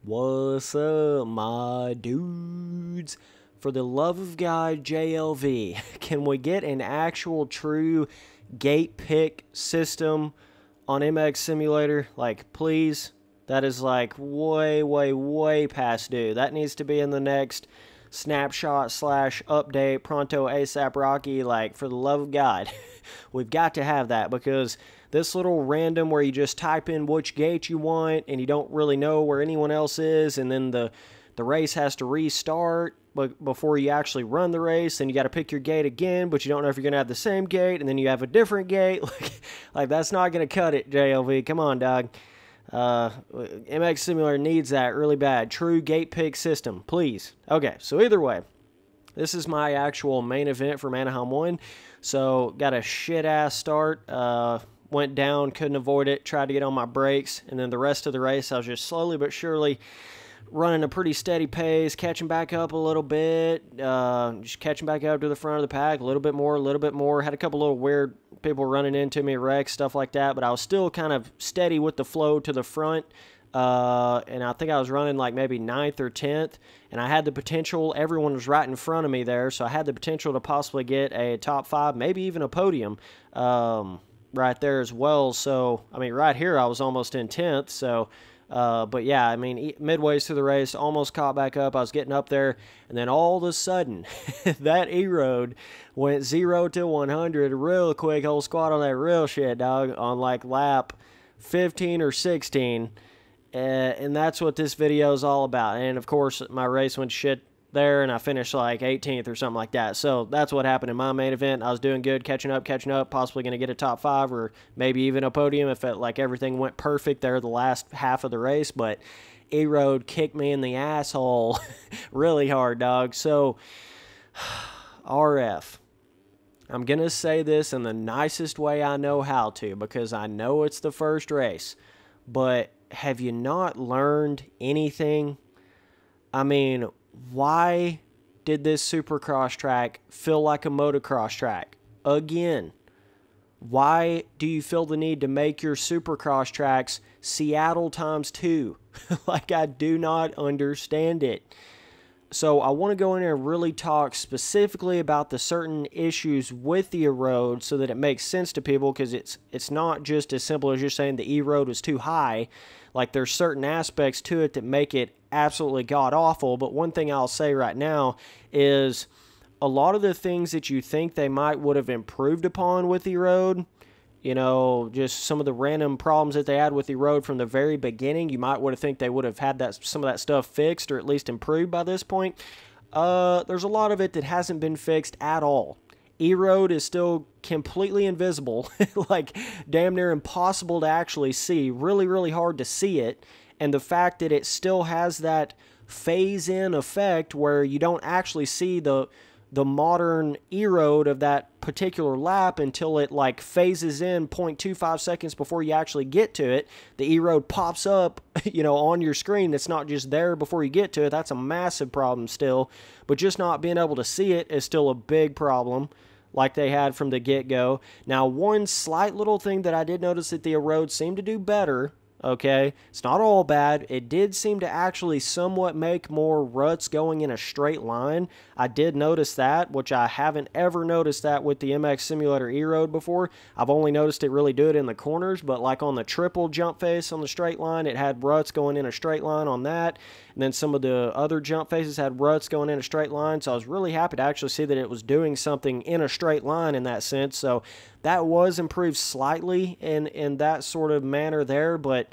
What's up, my dudes? For the love of God, JLV, can we get an actual true gate pick system on MX Simulator? Like, please? That is like way past due. That needs to be in the next snapshot / update, pronto ASAP Rocky. Like, for the love of God, we've got to have that, because this little random where you just type in which gate you want and you don't really know where anyone else is, and then the race has to restart before you actually run the race, and you got to pick your gate again, but you don't know if you're going to have the same gate, and then you have a different gate. Like that's not going to cut it, JLV. Come on, dog. MX Simulator needs that really bad. True gate pick system, please. Okay, so either way, this is my actual main event for Anaheim 1. So got a shit-ass start. Went down, couldn't avoid it, tried to get on my brakes, and then the rest of the race I was just slowly but surely running a pretty steady pace, catching back up a little bit, just catching back up to the front of the pack, a little bit more. Had a couple little weird people running into me, wrecks, stuff like that, but I was still kind of steady with the flow to the front, and I think I was running like maybe 9th or 10th, and I had the potential, everyone was right in front of me there, so I had the potential to possibly get a top 5, maybe even a podium, right there as well. So, I mean, right here I was almost in 10th, so... but yeah, I mean, midways through the race, almost caught back up. I was getting up there, and then all of a sudden, that Erode went 0 to 100 real quick. Whole squad on that real shit, dog, on like lap 15 or 16. And that's what this video is all about. And of course, my race went shit there, and I finished like 18th or something like that. So that's what happened in my main event. I was doing good, catching up, possibly going to get a top 5 or maybe even a podium if like everything went perfect there the last half of the race. But Erode kicked me in the asshole really hard, dog. So RF, I'm going to say this in the nicest way I know how to, because I know it's the first race. But have you not learned anything? I mean, why did this Supercross track feel like a motocross track? Again, why do you feel the need to make your Supercross tracks Seattle ×2? Like, I do not understand it. So I want to go in there and really talk specifically about the certain issues with the Erode so that it makes sense to people, because it's not just as simple as you're saying the Erode was too high. Like, there's certain aspects to it that make it absolutely god-awful. But one thing I'll say right now is a lot of the things that you think they might would have improved upon with the Erode, you know, just some of the random problems that they had with the Erode from the very beginning, you might would have think they would have had some of that stuff fixed or at least improved by this point. There's a lot of it that hasn't been fixed at all. Erode is still completely invisible, like damn near impossible to actually see, really hard to see it, and the fact that it still has that phase-in effect where you don't actually see the modern Erode of that particular lap until it like phases in 0.25 seconds before you actually get to it. The Erode pops up, you know, on your screen. It's not just there before you get to it. That's a massive problem still, but just not being able to see it is still a big problem, like they had from the get-go. Now, one slight little thing that I did notice that the Erode seemed to do better, okay, it's not all bad. It did seem to actually somewhat make more ruts going in a straight line. I did notice that, which I haven't ever noticed that with the MX Simulator Erode before. I've only noticed it really do it in the corners, but like on the triple jump face on the straight line, it had ruts going in a straight line on that. And then some of the other jump faces had ruts going in a straight line. So I was really happy to actually see that it was doing something in a straight line in that sense. So that was improved slightly in that sort of manner there. But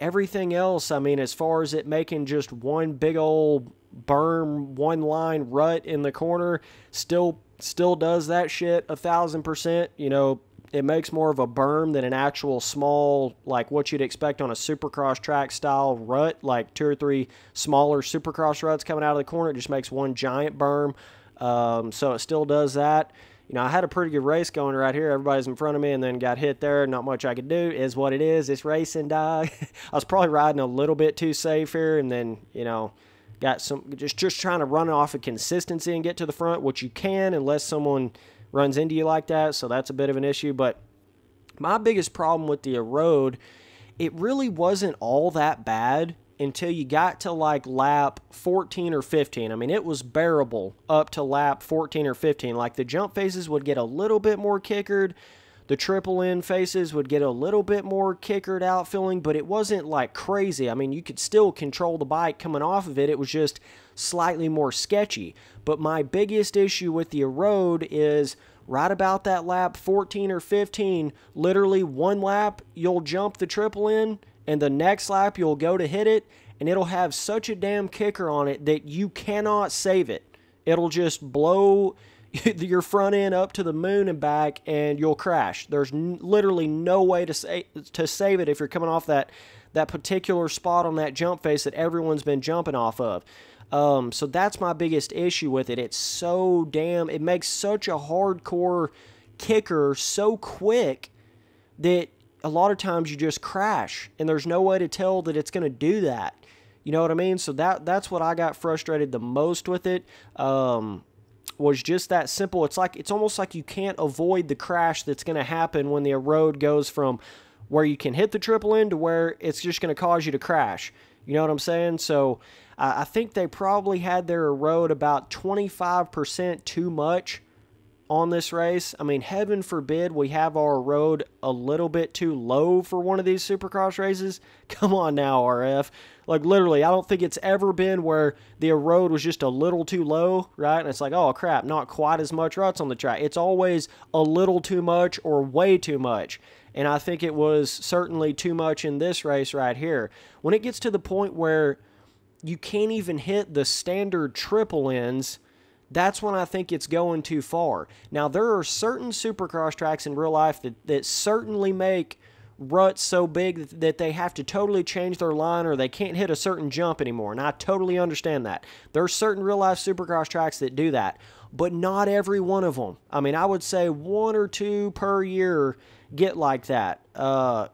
everything else, I mean, as far as it making just one big old berm, one line rut in the corner, still does that shit 1000%. You know, it makes more of a berm than an actual small, like what you'd expect on a Supercross track style rut, like 2 or 3 smaller Supercross ruts coming out of the corner. It just makes one giant berm. So it still does that. You know, I had a pretty good race going right here. Everybody's in front of me and then got hit there. Not much I could do. Is what it is. It's racing, dog. I was probably riding a little bit too safe here, and then, you know, got some, just trying to run off of consistency and get to the front, which you can unless someone runs into you like that, so that's a bit of an issue. But my biggest problem with the Erode, it really wasn't all that bad until you got to like lap 14 or 15. I mean, it was bearable up to lap 14 or 15. Like the jump faces would get a little bit more kickered. The triple N faces would get a little bit more kickered out feeling, but it wasn't like crazy. I mean, you could still control the bike coming off of it. It was just slightly more sketchy. But my biggest issue with the Erode is right about that lap 14 or 15, literally one lap, you'll jump the triple N, and the next lap you'll go to hit it, and it'll have such a damn kicker on it that you cannot save it. It'll just blow your front end up to the moon and back, and you'll crash. There's literally no way to save it if you're coming off that particular spot on that jump face that everyone's been jumping off of. So that's my biggest issue with it. It's so damn, it makes such a hardcore kicker so quick that a lot of times you just crash, and there's no way to tell that it's going to do that. You know what I mean? So that's what I got frustrated the most with it. Was just that simple. It's almost like you can't avoid the crash that's going to happen when the Erode goes from where you can hit the triple N to where it's just going to cause you to crash. You know what I'm saying? So I think they probably had their Erode about 25% too much on this race. I mean, heaven forbid we have our Erode a little bit too low for one of these Supercross races. Come on now, RF. Like, literally, I don't think it's ever been where the Erode was just a little too low, right? And it's like, oh, crap, not quite as much ruts on the track. It's always a little too much or way too much. And I think it was certainly too much in this race right here. When it gets to the point where you can't even hit the standard triple Ns, that's when I think it's going too far. Now, there are certain Supercross tracks in real life that certainly make ruts so big that they have to totally change their line or they can't hit a certain jump anymore, and I totally understand that. There are certain real-life Supercross tracks that do that, but not every one of them. I mean, I would say 1 or 2 per year get like that.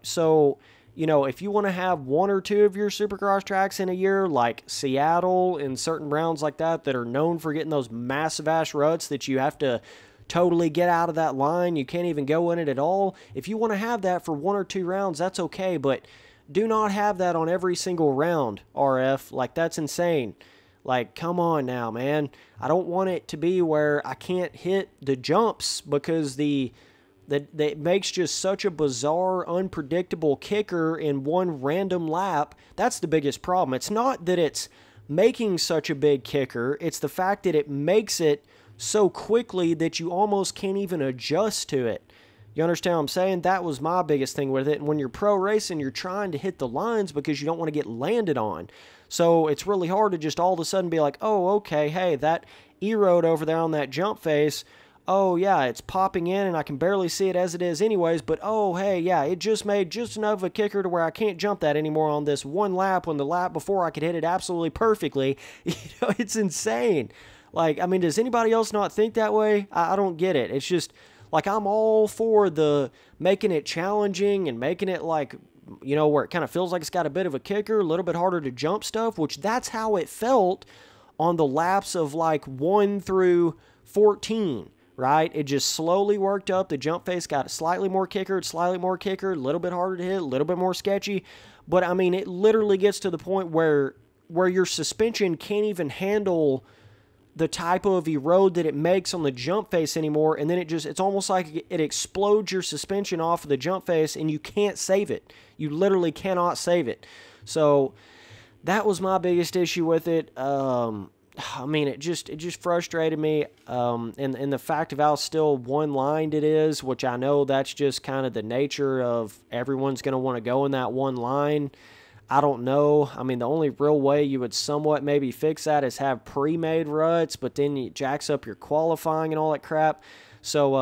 So, you know, if you want to have 1 or 2 of your Supercross tracks in a year, like Seattle and certain rounds like that are known for getting those massive-ass ruts that you have to totally get out of that line, you can't even go in it at all. If you want to have that for 1 or 2 rounds, that's okay, but do not have that on every single round, RF. Like, that's insane. Like, come on now, man. I don't want it to be where I can't hit the jumps because that makes just such a bizarre, unpredictable kicker in one random lap. That's the biggest problem. It's not that it's making such a big kicker. It's the fact that it makes it so quickly that you almost can't even adjust to it. You understand what I'm saying? That was my biggest thing with it. And when you're pro racing, you're trying to hit the lines because you don't want to get landed on. So it's really hard to just all of a sudden be like, oh, okay, hey, that Erode over there on that jump face, oh, yeah, it's popping in and I can barely see it as it is anyways, but oh, hey, yeah, it just made just enough of a kicker to where I can't jump that anymore on this one lap when the lap before I could hit it absolutely perfectly. You know, it's insane. Like, I mean, does anybody else not think that way? I don't get it. It's just, like, I'm all for the making it challenging and making it, like, you know, where it kind of feels like it's got a bit of a kicker, a little bit harder to jump stuff, which that's how it felt on the laps of, like, 1 through 14, right? It just slowly worked up. The jump face got slightly more kicker, a little bit harder to hit, a little bit more sketchy. But, I mean, it literally gets to the point where your suspension can't even handle the type of erode that it makes on the jump face anymore, and then it's almost like it explodes your suspension off of the jump face, and you can't save it. You literally cannot save it. So that was my biggest issue with it. I mean, it just frustrated me, and the fact of how still one-lined it is, which I know that's just kind of the nature of everyone's going to want to go in that one line. I don't know. I mean, the only real way you would somewhat maybe fix that is have pre-made ruts, but then it jacks up your qualifying and all that crap. So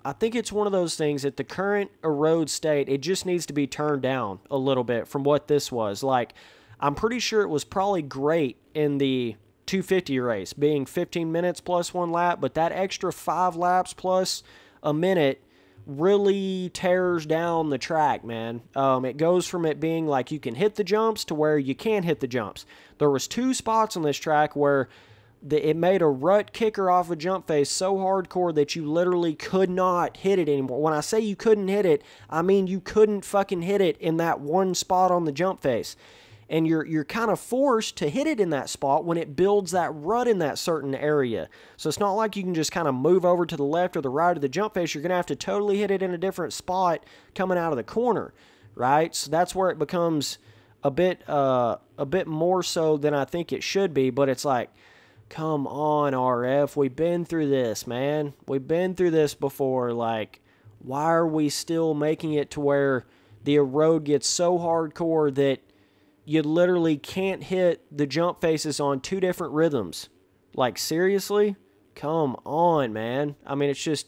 I think it's one of those things at the current Erode state, it just needs to be turned down a little bit from what this was. Like, I'm pretty sure it was probably great in the 250 race, being 15 minutes plus 1 lap, but that extra 5 laps plus a minute really tears down the track, man. It goes from it being like you can hit the jumps to where you can't hit the jumps. There was 2 spots on this track where it made a rut kicker off a jump face so hardcore that you literally could not hit it anymore. When I say you couldn't hit it, I mean you couldn't fucking hit it in that one spot on the jump face. And you're kind of forced to hit it in that spot when it builds that rut in that certain area. So it's not like you can just kind of move over to the left or the right of the jump face. You're going to have to totally hit it in a different spot coming out of the corner, right? So that's where it becomes a bit more so than I think it should be. But it's like, come on, RF. We've been through this, man. We've been through this before. Like, why are we still making it to where the erode gets so hardcore that you literally can't hit the jump faces on two different rhythms? Like, seriously? Come on, man. I mean, it's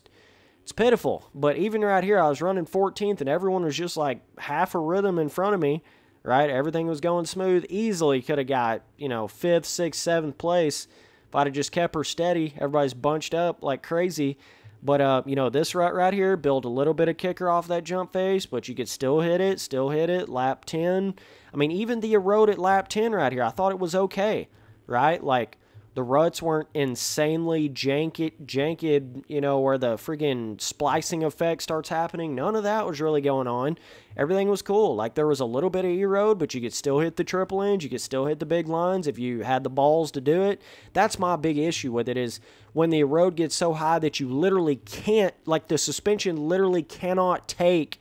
pitiful. But even right here, I was running 14th, and everyone was just like half a rhythm in front of me, right? Everything was going smooth. Easily could have got, 5th, 6th, 7th place if I'd have just kept her steady. Everybody's bunched up like crazy. But, this rut right here, built a little bit of kicker off that jump face, but you could still hit it, lap 10. I mean, even the erode at lap 10 right here, I thought it was okay, right? Like, the ruts weren't insanely janked, where the friggin' splicing effect starts happening. None of that was really going on. Everything was cool. Like, there was a little bit of erode, but you could still hit the triple ends. You could still hit the big lines if you had the balls to do it. That's my big issue with it, is when the erode gets so high that you literally can't, like, the suspension literally cannot take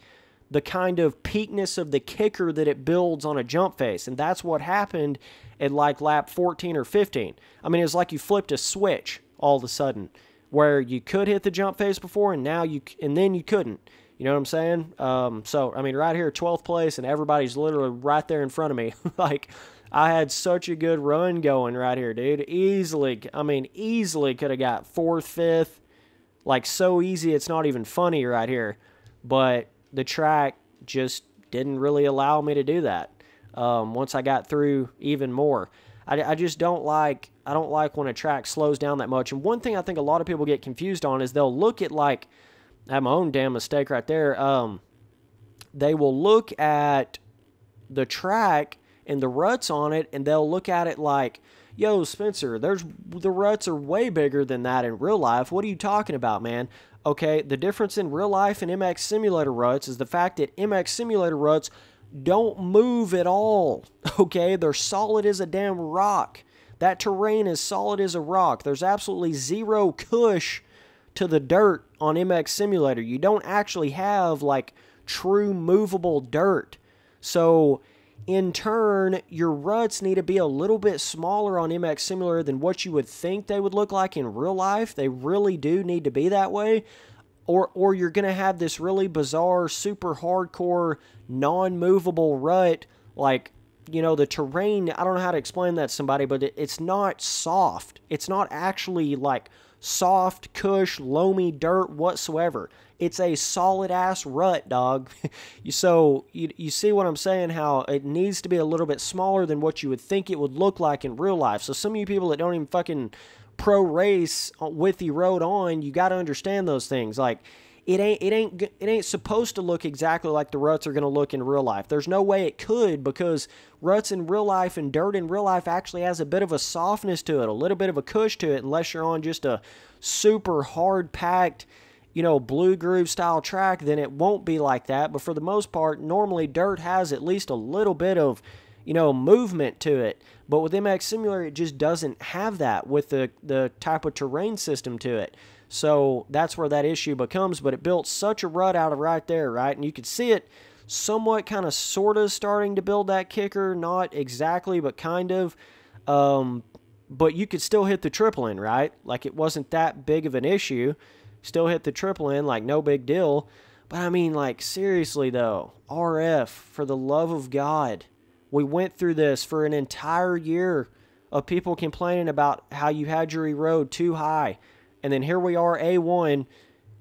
the kind of peakness of the kicker that it builds on a jump face. And that's what happened at like lap 14 or 15. I mean, it was like you flipped a switch all of a sudden, where you could hit the jump face before and then you couldn't. You know what I'm saying? So, I mean, right here, 12th place, and everybody's literally right there in front of me. Like, I had such a good run going right here, dude. Easily could have got 4th, 5th. Like, so easy, it's not even funny right here. But the track just didn't really allow me to do that. Once I got through even more, I just don't like when a track slows down that much. And one thing I think a lot of people get confused on is they'll look at, like, I have my own damn mistake right there. They will look at the track and the ruts on it, and they'll look at it like, yo, Spencer, the ruts are way bigger than that in real life. What are you talking about, man? Okay, the difference in real life and MX Simulator ruts is the fact that MX Simulator ruts don't move at all. Okay, they're solid as a damn rock. That terrain is solid as a rock. There's absolutely zero cush to the dirt on MX Simulator. You don't actually have, like, true movable dirt. So, in turn, your ruts need to be a little bit smaller on MX Simulator than what you would think they would look like in real life. They really do need to be that way. Or you're going to have this really bizarre, super hardcore, non-movable rut. Like, the terrain, I don't know how to explain that to somebody, but it's not soft. It's not actually, like, soft, cush, loamy dirt whatsoever. It's a solid-ass rut, dog. So, you see what I'm saying, how it needs to be a little bit smaller than what you would think it would look like in real life. So some of you people that don't even fucking pro race with the road on, you got to understand those things. Like, it ain't supposed to look exactly like the ruts are going to look in real life. There's no way it could, because ruts in real life and dirt in real life actually has a bit of a softness to it, a little bit of a cush to it, unless you're on just a super hard-packed, blue groove style track, then it won't be like that. But for the most part, normally dirt has at least a little bit of, movement to it. But with MX Simulator, it just doesn't have that with the type of terrain system to it. So that's where that issue becomes. But it built such a rut out of right there, right? And you could see it somewhat kind of sort of starting to build that kicker. Not exactly, but kind of. But you could still hit the triple in, right? Like, it wasn't that big of an issue. Still hit the triple in, like, no big deal. But I mean, like, seriously though, RF, for the love of God, we went through this for an entire year of people complaining about how you had your erode too high. And then here we are, A1,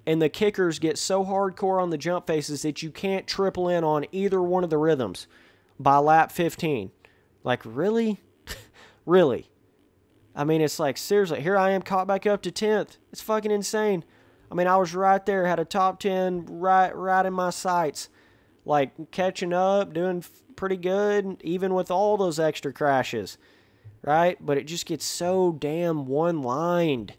and the kickers get so hardcore on the jump faces that you can't triple in on either one of the rhythms by lap 15. Like, really? Really? I mean, it's like, seriously, here I am caught back up to 10th. It's fucking insane. I mean, I was right there, had a top 10 right in my sights. Like, catching up, doing pretty good, even with all those extra crashes, right? But it just gets so damn one-lined.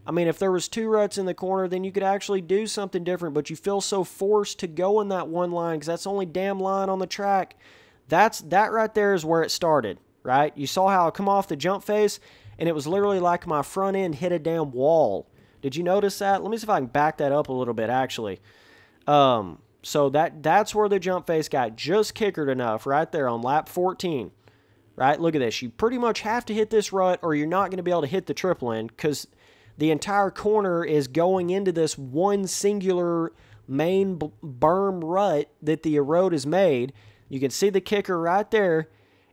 I mean, if there was 2 ruts in the corner, then you could actually do something different, but you feel so forced to go in that one line because that's the only damn line on the track That right there is where it started, right? You saw how I come off the jump face, and it was literally like my front end hit a damn wall. Did you notice that? Let me see if I can back that up a little bit, actually. So that's where the jump face got just kickered enough right there on lap 14. Right? Look at this. You pretty much have to hit this rut or you're not going to be able to hit the triple end because the entire corner is going into this one singular main berm rut that the Erode has made. You can see the kicker right there,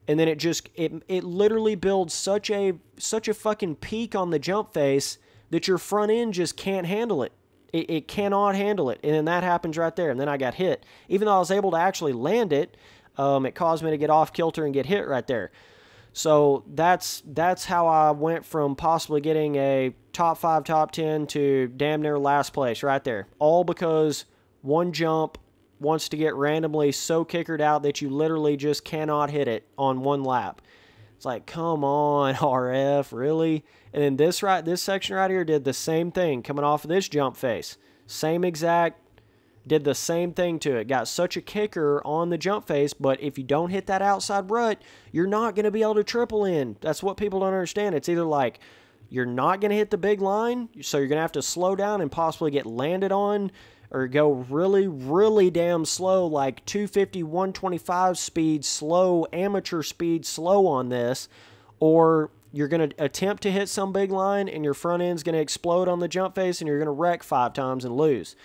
and then it literally builds such a fucking peak on the jump face that your front end just can't handle it. It cannot handle it, and then that happens right there, and then I got hit. Even though I was able to actually land it, it caused me to get off kilter and get hit right there. So that's how I went from possibly getting a top 5, top 10 to damn near last place right there. All because one jump wants to get randomly so kickered out that you literally just cannot hit it on one lap. It's like, come on, RF, really? And then this section right here did the same thing coming off of this jump face. Same exact, did the same thing to it. Got such a kicker on the jump face, but if you don't hit that outside rut, you're not going to be able to triple in. That's what people don't understand. It's either like you're not going to hit the big line, so you're going to have to slow down and possibly get landed on, or go really, really damn slow, like 250, 125 speed slow, amateur speed slow on this, or you're going to attempt to hit some big line and your front end's going to explode on the jump face and you're going to wreck 5 times and lose.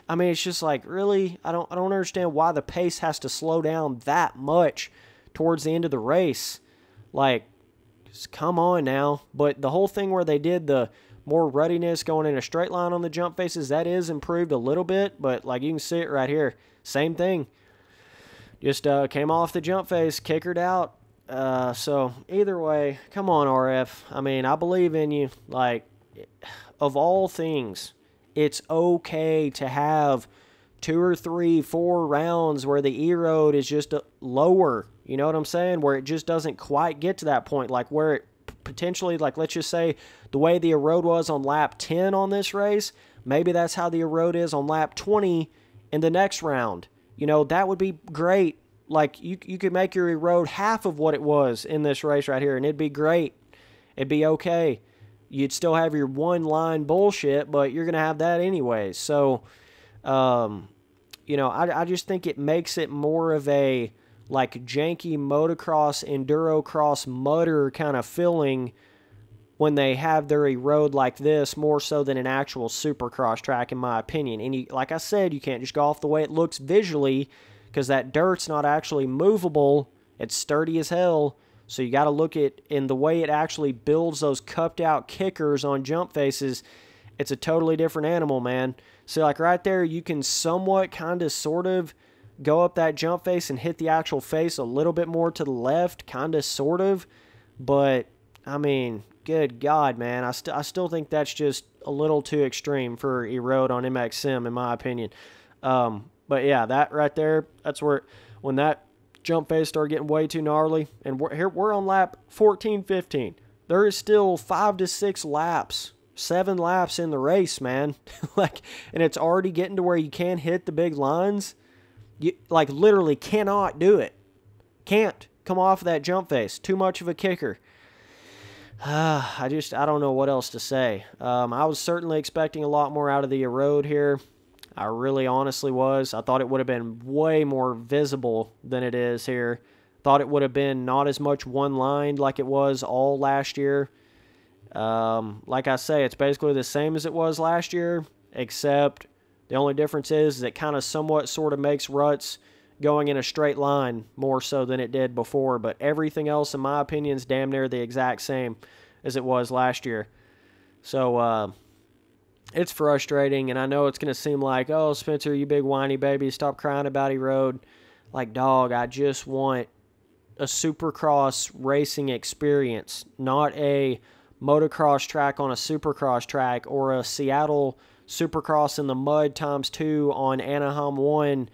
I mean, it's just like, really? I don't understand why the pace has to slow down that much towards the end of the race. Like, just come on now. But the whole thing where they did the more ruddiness going in a straight line on the jump faces, that is improved a little bit. But, like, you can see it right here. Same thing. Just came off the jump face, kickered out. So, either way, come on, RF. I mean, I believe in you. Like, of all things, it's okay to have 2 or 3, 4 rounds where the Erode is just lower. You know what I'm saying? Where it just doesn't quite get to that point. Like where it potentially, like let's just say the way the Erode was on lap 10 on this race, maybe that's how the Erode is on lap 20 in the next round. You know, that would be great. Like you could make your Erode half of what it was in this race right here, and it'd be great. It'd be okay. You'd still have your one-line bullshit, but you're going to have that anyways. So, you know, I just think it makes it more of a, like, janky motocross, endurocross, mudder kind of feeling when they have their Erode like this, more so than an actual supercross track, in my opinion. And you, like I said, you can't just go off the way it looks visually, because that dirt's not actually movable. It's sturdy as hell. So you got to look at in the way it actually builds those cupped out kickers on jump faces. It's a totally different animal, man. So like right there, you can somewhat kind of sort of go up that jump face and hit the actual face a little bit more to the left, kind of sort of. But I mean, good God, man, I still think that's just a little too extreme for Erode on MX Sim, in my opinion. But yeah, that right there, that's where when that jump face started getting way too gnarly, and we're on lap 14, 15. There is still 5 to 6 laps, 7 laps in the race, man. Like, and it's already getting to where you can't hit the big lines. You like literally cannot do it. Can't come off of that jump face. Too much of a kicker. I don't know what else to say. I was certainly expecting a lot more out of the Erode here. I really honestly was. I thought it would have been way more visible than it is here. Thought it would have been not as much one-lined like it was all last year. Like I say, it's basically the same as it was last year, except the only difference is it kind of somewhat sort of makes ruts going in a straight line more so than it did before. But everything else, in my opinion, is damn near the exact same as it was last year. So, it's frustrating, and I know it's going to seem like, oh, Spencer, you big whiny baby, stop crying about Erode. Like, dog, I just want a supercross racing experience, not a motocross track on a supercross track or a Seattle supercross in the mud ×2 on Anaheim 1.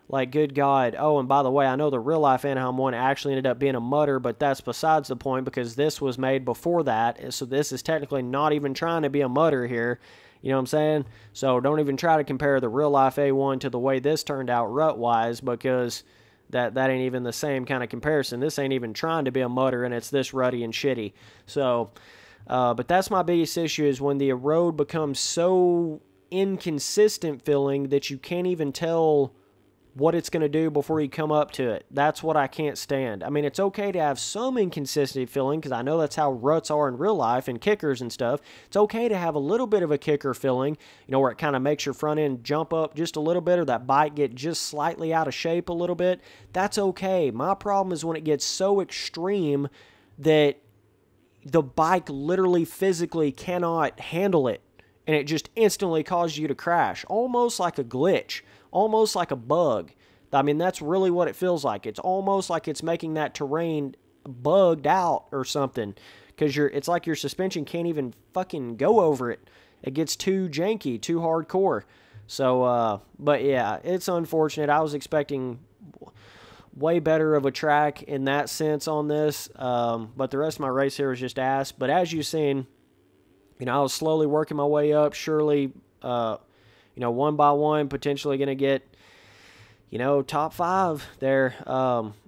Like, good God. Oh, and by the way, I know the real-life Anaheim 1 actually ended up being a mudder, but that's besides the point because this was made before that, so this is technically not even trying to be a mudder here. You know what I'm saying? So don't even try to compare the real-life A1 to the way this turned out rut-wise, because That ain't even the same kind of comparison. This ain't even trying to be a mudder, and it's this ruddy and shitty. So, but that's my biggest issue, is when the Erode becomes so inconsistent feeling that you can't even tell what it's going to do before you come up to it. That's what I can't stand. I mean, it's okay to have some inconsistency feeling, because I know that's how ruts are in real life and kickers and stuff. It's okay to have a little bit of a kicker feeling, you know, where it kind of makes your front end jump up just a little bit, or that bike get just slightly out of shape a little bit. That's okay. My problem is when it gets so extreme that the bike literally physically cannot handle it, and it just instantly causes you to crash, almost like a glitch. Almost like a bug. I mean, that's really what it feels like. It's almost like it's making that terrain bugged out or something, because it's like your suspension can't even fucking go over it. It gets too janky, too hardcore. So, but yeah, it's unfortunate. I was expecting way better of a track in that sense on this, but the rest of my race here was just ass. But as you've seen, you know, I was slowly working my way up, surely, you know, one by one, potentially going to get, you know, top 5 there.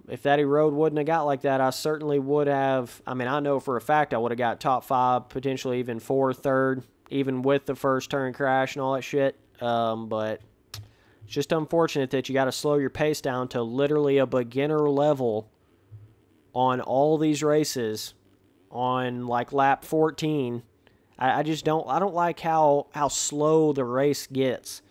If that Erode wouldn't have got like that, I certainly would have. I mean, I know for a fact I would have got top 5, potentially even 4th, 3rd, even with the first turn crash and all that shit. But it's just unfortunate that you got to slow your pace down to literally a beginner level on all these races on like lap 14. I just don't like how slow the race gets.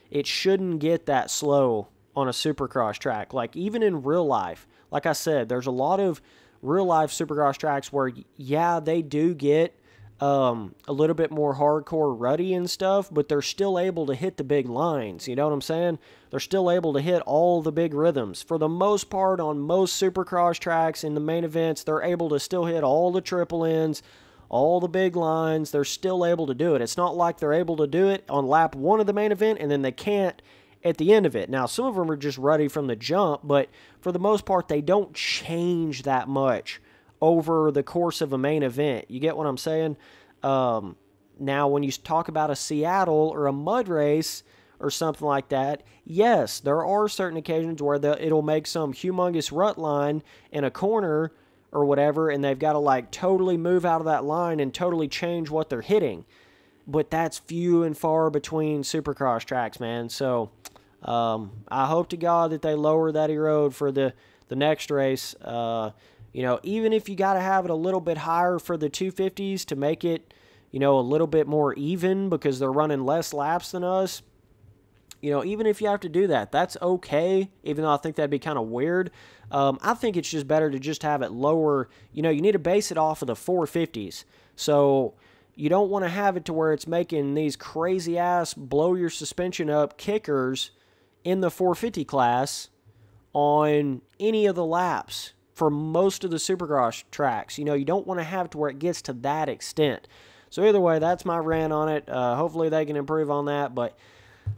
It shouldn't get that slow on a supercross track. Like, even in real life, like I said, there's a lot of real life supercross tracks where, yeah, they do get a little bit more hardcore ruddy and stuff, but they're still able to hit the big lines. You know what I'm saying? They're still able to hit all the big rhythms. For the most part, on most supercross tracks in the main events, they're able to still hit all the triple ends, all the big lines. They're still able to do it. It's not like they're able to do it on lap 1 of the main event and then they can't at the end of it. Now, some of them are just ruddy from the jump, but for the most part, they don't change that much over the course of a main event. You get what I'm saying? Now, when you talk about a Seattle or a mud race or something like that, yes, there are certain occasions where it'll make some humongous rut line in a corner or whatever, and they've got to like totally move out of that line and totally change what they're hitting. But that's few and far between supercross tracks, man. So I hope to God that they lower that Erode for the next race. You know, even if you got to have it a little bit higher for the 250s to make it, you know, a little bit more even because they're running less laps than us. You know, even if you have to do that, that's okay, even though I think that'd be kind of weird. I think it's just better to just have it lower. You know, you need to base it off of the 450s. So you don't want to have it to where it's making these crazy-ass blow your suspension up kickers in the 450 class on any of the laps for most of the supercross tracks. You know, you don't want to have it to where it gets to that extent. So either way, that's my rant on it. Hopefully they can improve on that, but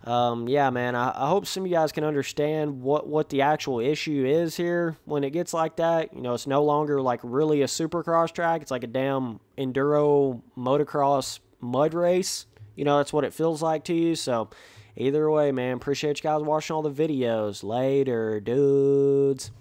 yeah, man, I hope some of you guys can understand what the actual issue is here when it gets like that. You know, it's no longer like really a supercross track. It's like a damn enduro motocross mud race. You know, that's what it feels like to you. So either way, man, appreciate you guys watching all the videos. Later, dudes.